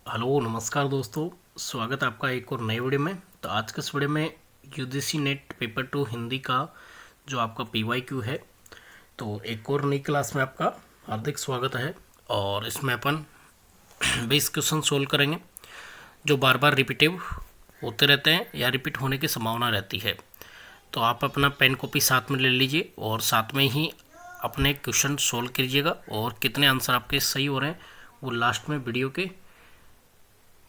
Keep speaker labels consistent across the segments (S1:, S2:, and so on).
S1: Hello नमस्कार दोस्तों। स्वागत है आपका एक और नए वीडियो में। तो आज के इस वीडियो में यूजीसी नेट पेपर 2 हिंदी का जो आपका पीवाईक्यू है, तो एक और नई क्लास में आपका हार्दिक स्वागत है। और इसमें अपन 20 क्वेश्चन सोल्व करेंगे जो बार बार रिपीटिव होते रहते हैं या रिपीट होने की संभावना रहती है। तो आप अपना पेन कॉपी साथ में ले लीजिए और साथ में ही अपने क्वेश्चन सोल्व कीजिएगा, और कितने आंसर आपके सही हो रहे हैं वो लास्ट में वीडियो के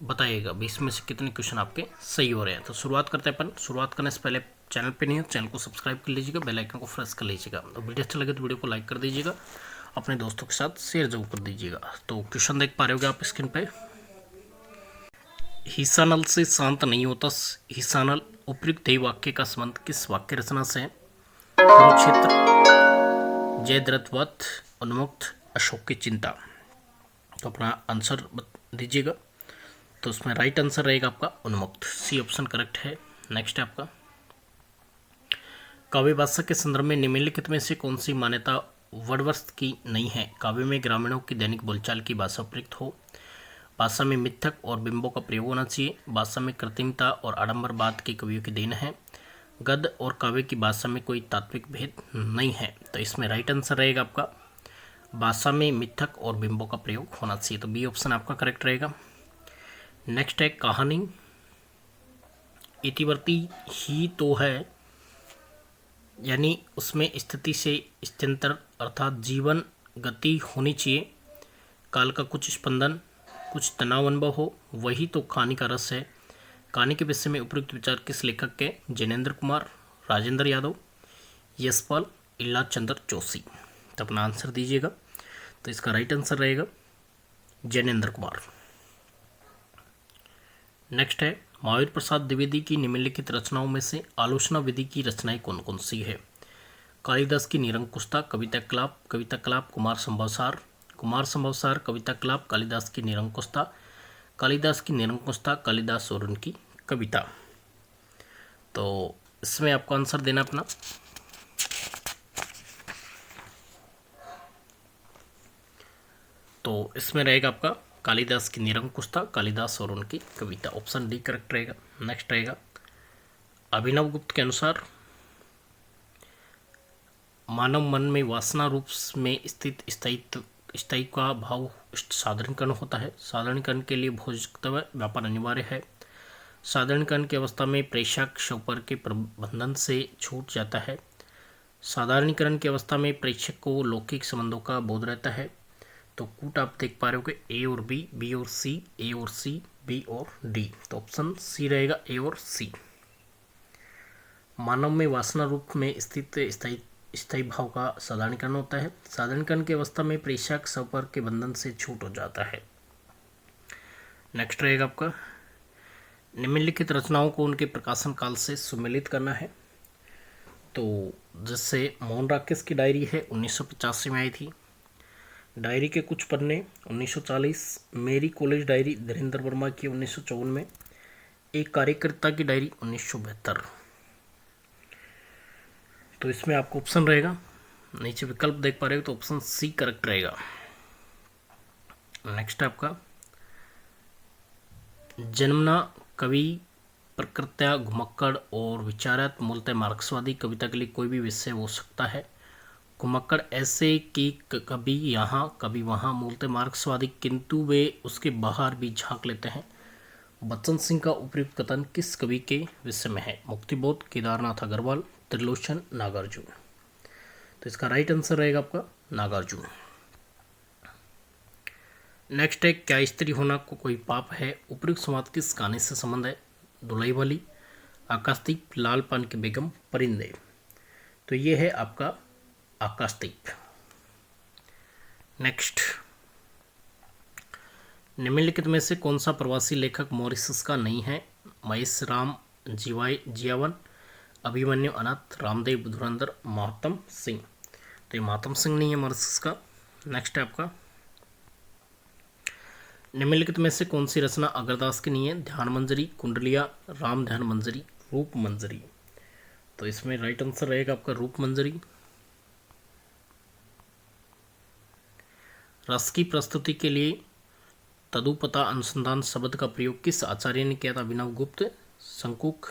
S1: बताइएगा। 20 में से कितने क्वेश्चन आपके सही हो रहे हैं। तो शुरुआत करते हैं अपन। शुरुआत करने से पहले चैनल पे नहीं हो, चैनल को सब्सक्राइब कर लीजिएगा, बेल आइकन को प्रेस कर लीजिएगा। तो वीडियो अच्छा लगे तो वीडियो को लाइक कर दीजिएगा, अपने दोस्तों के साथ शेयर जरूर कर दीजिएगा। तो क्वेश्चन देख पा रहे होगे आप स्क्रीन पे। हिस्सानल से शांत नहीं होता हिस्सानल उपयुक्त देय वाक्य का संबंध किस वाक्य रचना से है? कुरुक्षेत्र, जयद्रथवत, उन्मुक्त, अशोक की चिंता। तो अपना आंसर दीजिएगा। तो उसमें राइट आंसर रहेगा आपका उन्मुक्त, सी ऑप्शन करेक्ट है। नेक्स्ट है आपका, काव्य भाषा के संदर्भ में निम्नलिखित में से कौन सी मान्यता वर्डवर्थ की नहीं है? काव्य में ग्रामीणों की दैनिक बोलचाल की भाषा प्रयुक्त हो, भाषा में मिथक और बिंबों का प्रयोग होना चाहिए, भाषा में कृत्रिमता और आडंबरवाद की कवियों की देन है, गद्य और काव्य की भाषा में कोई तात्विक भेद नहीं है। तो इसमें राइट आंसर रहेगा आपका भाषा में मिथक और बिंबों का प्रयोग होना चाहिए। तो बी ऑप्शन आपका करेक्ट रहेगा। नेक्स्ट है, कहानी इतिवर्ती ही तो है, यानी उसमें स्थिति से स्थित्यंतर अर्थात जीवन गति होनी चाहिए, काल का कुछ स्पंदन, कुछ तनाव अनुभव हो, वही तो कहानी का रस है। कहानी के विषय में उपयुक्त विचार किस लेखक के? जैनेन्द्र कुमार, राजेंद्र यादव, यशपाल, इल्ला चंद्र जोशी। तो अपना आंसर दीजिएगा। तो इसका राइट आंसर रहेगा जैनेन्द्र कुमार। नेक्स्ट है, महावीर प्रसाद द्विवेदी की निम्नलिखित रचनाओं में से आलोचना विधि की रचनाएं कौन कौन सी है? कालिदास की निरंकुशता, कविता कलाप, कुमार संभवसार, कविता कलाप, कालिदास की निरंकुशता, कालिदास और उनकी कविता। तो इसमें आपको आंसर देना अपना। तो इसमें रहेगा आपका कालिदास की निरंकुशता, कालिदास और उनकी कविता, ऑप्शन डी करेक्ट रहेगा। नेक्स्ट रहेगा, अभिनव गुप्त के अनुसार मानव मन में वासना रूप में स्थित स्थायी का भाव साधारणीकरण होता है। साधारणीकरण के लिए भोजकत्व व्यापार अनिवार्य है। साधारणीकरण की अवस्था में प्रेषक शोपर के प्रबंधन से छूट जाता है। साधारणीकरण की अवस्था में प्रेषक को लौकिक संबंधों का बोध रहता है। तो कूट आप देख पा रहे हो कि ए और बी और सी, ए और सी, बी और डी। तो ऑप्शन सी रहेगा, ए और सी। मानव में वासना रूप में स्थित स्थायी भाव का साधारणीकरण होता है। साधारणीकरण की अवस्था में प्रेषक संपर्क के बंधन से छूट हो जाता है। नेक्स्ट रहेगा आपका, निम्नलिखित रचनाओं को उनके प्रकाशन काल से सुमेलित करना है। तो जैसे मोहन राकेश की डायरी है 1985 में आई थी, डायरी के कुछ पन्ने 1940, मेरी कॉलेज डायरी धीरेन्द्र वर्मा की 1954 में, एक कार्यकर्ता की डायरी 1972। तो इसमें आपको ऑप्शन रहेगा, नीचे विकल्प देख पा रहे हो, तो ऑप्शन सी करेक्ट रहेगा। नेक्स्ट आपका, जन्मना कवि प्रकृत्या घुमक्कड़ और विचारत मूलतः मार्क्सवादी कविता के लिए कोई भी विषय हो सकता है। घुमक्कड़ ऐसे कि कभी यहाँ कभी वहाँ, मूलतः मार्क्सवादी, किंतु वे उसके बाहर भी झांक लेते हैं। बच्चन सिंह का उपयुक्त कथन किस कवि के विषय में है? मुक्तिबोध, केदारनाथ अग्रवाल, त्रिलोचन, नागार्जुन। तो इसका राइट आंसर रहेगा आपका नागार्जुन। नेक्स्ट है, क्या स्त्री होना को कोई पाप है? उपयुक्त संवाद किस कहानी से संबंध है? दुलाई वाली, आकाशदीप, लाल पान की बेगम, परिंदे। तो ये है आपका आकाशदीप। नेक्स्ट, निम्नलिखित में से कौन सा प्रवासी लेखक मॉरिशस का नहीं है? महेश राम जियावन, अभिमन्यु अनाथ, रामदेव धुरंधर, महात्म सिंह। तो ये महात्म सिंह नहीं है मॉरिशस का। नेक्स्ट है आपका, निम्नलिखित में से कौन सी रचना अगरदास की नहीं है? ध्यान मंजरी, कुंडलिया, राम ध्यान मंजरी, रूप मंजरी। तो इसमें राइट आंसर रहेगा आपका रूप मंजरी। रस की प्रस्तुति के लिए तदुपता अनुसंधान शब्द का प्रयोग किस आचार्य ने किया था? अभिनव गुप्त, शंकुक,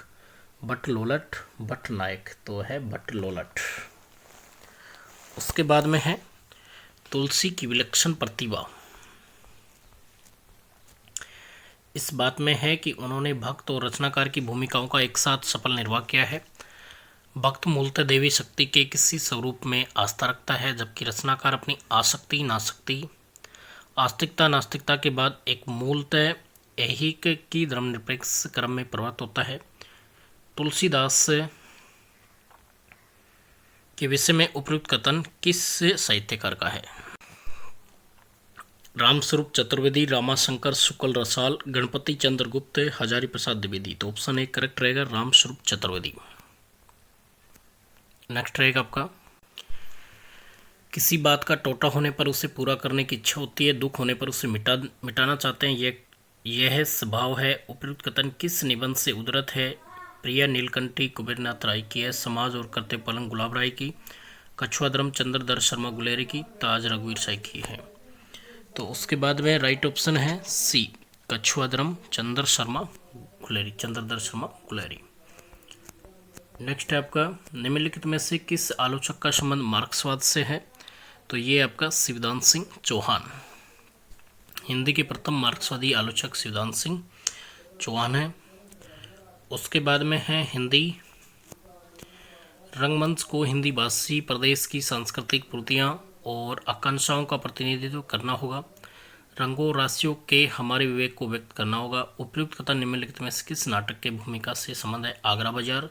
S1: भट्ट लोलट, भट्ट नायक। तो है भट्ट लोलट। उसके बाद में है तुलसी की विलक्षण प्रतिभा इस बात में है कि उन्होंने भक्त और रचनाकार की भूमिकाओं का एक साथ सफल निर्वाह किया है। भक्त मूलतः देवी शक्ति के किसी स्वरूप में आस्था रखता है, जबकि रचनाकार अपनी आसक्ति नासक्ति आस्तिकता नास्तिकता के बाद एक मूलतः ऐहिक की धर्मनिरपेक्ष क्रम में प्रवृत्त होता है। तुलसीदास के विषय में उपयुक्त कथन किस साहित्यकार का है? रामस्वरूप चतुर्वेदी, रामाशंकर शुक्ल रसाल, गणपति चंद्र गुप्त, हजारी प्रसाद द्विवेदी। तो ऑप्शन ए करेक्ट रहेगा रामस्वरूप चतुर्वेदी। नेक्स्ट रहेगा आपका, किसी बात का टोटा होने पर उसे पूरा करने की इच्छा होती है, दुख होने पर उसे मिटाना चाहते हैं, यह स्वभाव है। उपयुक्त कथन किस निबंध से उद्धृत है? प्रिया नीलकंठी कुबेरनाथ राय की है, समाज और कर्तव्य पालन गुलाब राय की, कछुआ धर्म चंद्रधर शर्मा गुलेरी की, ताज रघुवीर साई की है। तो उसके बाद में राइट ऑप्शन है सी, कछुआ धर्म चंद्रधर शर्मा गुलेरी। नेक्स्ट है आपका, निम्नलिखित में से किस आलोचक का संबंध मार्क्सवाद से है? तो ये आपका शिवदान सिंह चौहान। हिंदी के प्रथम मार्क्सवादी आलोचक शिवदान सिंह चौहान है। उसके बाद में है हिंदी रंगमंच को हिंदी भाषी प्रदेश की सांस्कृतिक पूर्तियाँ और आकांक्षाओं का प्रतिनिधित्व करना होगा। रंगों राशियों के हमारे विवेक को व्यक्त करना होगा। उपयुक्त कथन निम्नलिखित में से किस नाटक के भूमिका से संबंध है? आगरा बाजार,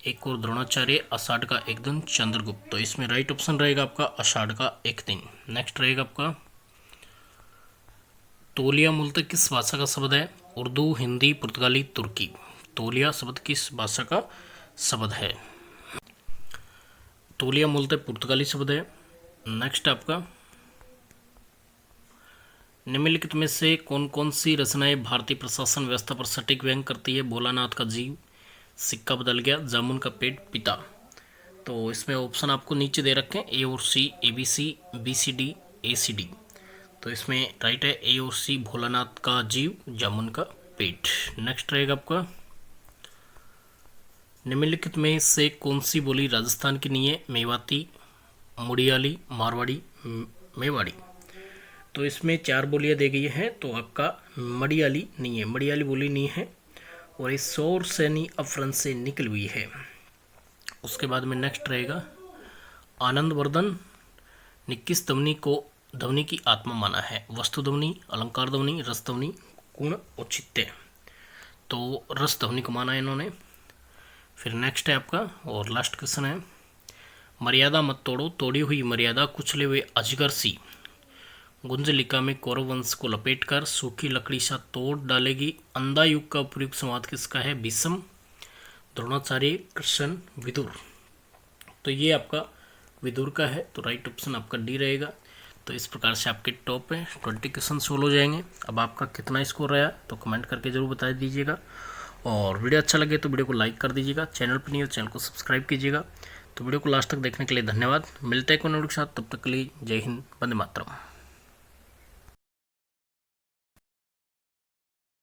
S1: एक और द्रोणाचार्य, आषाढ़ का एक दिन, चंद्रगुप्त। तो इसमें राइट ऑप्शन रहेगा आपका आषाढ़ का एक दिन। नेक्स्ट रहेगा आपका, तौलिया मूलतः किस भाषा का शब्द है? उर्दू, हिंदी, पुर्तगाली, तुर्की। तौलिया शब्द किस भाषा का शब्द है? तौलिया मूलतः पुर्तगाली शब्द है। नेक्स्ट आपका, निम्नलिखित में से कौन कौन सी रचनाएं भारतीय प्रशासन व्यवस्था पर सटीक व्यंग करती है? भोलानाथ का जीव, सिक्का बदल गया, जामुन का पेट, पिता। तो इसमें ऑप्शन आपको नीचे दे रखे हैं, ए और C, A B C, B C D, A C D. तो इसमें राइट है ए और सी, भोलानाथ का जीव, जामुन का पेट। नेक्स्ट रहेगा आपका, निम्नलिखित में से कौन सी बोली राजस्थान की नहीं है? मेवाती, मुड़ियाली, मारवाड़ी, मेवाड़ी। तो इसमें 4 बोलियां दी गई हैं, तो आपका मड़ियाली नहीं है, मड़ियाली बोली नहीं है, और इस शोर सैनी अफरन से निकली हुई है। उसके बाद में नेक्स्ट रहेगा, आनंदवर्धन ने किस ध्वनि को ध्वनि की आत्मा माना है? वस्तु ध्वनि, अलंकार ध्वनि, रस ध्वनि, गुण औचित्य। तो रस ध्वनि को माना है इन्होंने। फिर नेक्स्ट है आपका और लास्ट क्वेश्चन है, मर्यादा मत तोड़ो, तोड़ी हुई मर्यादा कुचले हुए अजगर सी गुंजलिका में कौरव वंश को लपेटकर सूखी लकड़ी सा तोड़ डालेगी। अंधा युग का उपयुक्त संवाद किसका है? भीष्म, द्रोणाचार्य, कृष्ण, विदुर। तो ये आपका विदुर का है, तो राइट ऑप्शन आपका डी रहेगा। तो इस प्रकार से आपके टॉप में 20 क्वेश्चन सोल्व हो जाएंगे। अब आपका कितना स्कोर रहा तो कमेंट करके जरूर बता दीजिएगा, और वीडियो अच्छा लगे तो वीडियो को लाइक कर दीजिएगा। चैनल पर नहीं हो चैनल को सब्सक्राइब कीजिएगा। तो वीडियो को लास्ट तक देखने के लिए धन्यवाद। मिलते हैं कोई नोट के साथ, तब तक के लिए जय हिंद, वंदे मातरम।